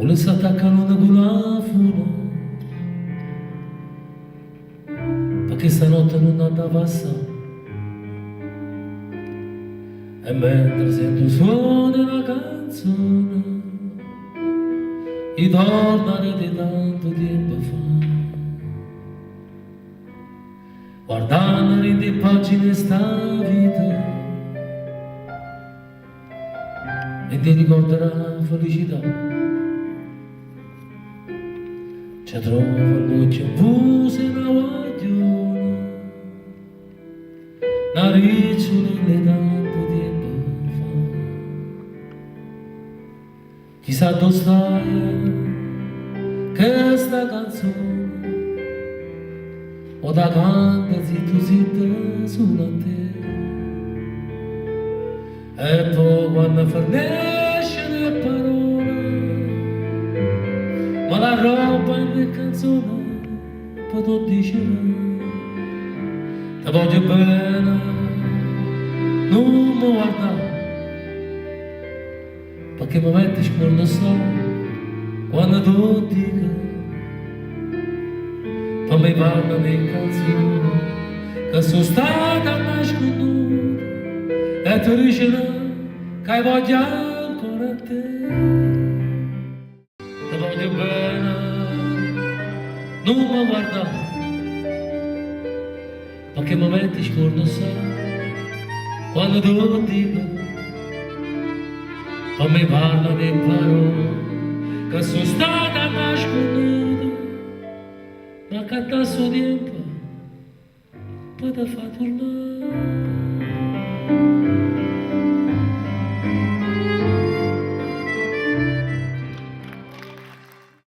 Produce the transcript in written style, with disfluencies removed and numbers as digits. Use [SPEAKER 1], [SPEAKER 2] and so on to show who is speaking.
[SPEAKER 1] Una s'attaccano con la funa, perché stanotte non andava a passare. E mentre sento il suono della canzone, ritornare di tanto tempo fa, guardando in le pagine sta vita, e ti ricorderà la felicità. Ci trova luce busa una guagliona, una ricciola di tanto tempo fa. Chissà dove stai, che sta canzone, o da canta zitto zitto sulla te. E poi quando fornisce le parole, ma la roba in le canzoni poi tu dici ti voglio bene, non mi guardare, perché mi metti scorno so quando tu dici, poi mi parla di canzoni che sono stata nasconduta e tu dici che voglio ancora te. Ti voglio bene, non mi guardare, perché mi metti scorno so quando tu dico, poi mi parla di parole che sono stata nasconduta, ma che a suo tempo poi ti fa tornare.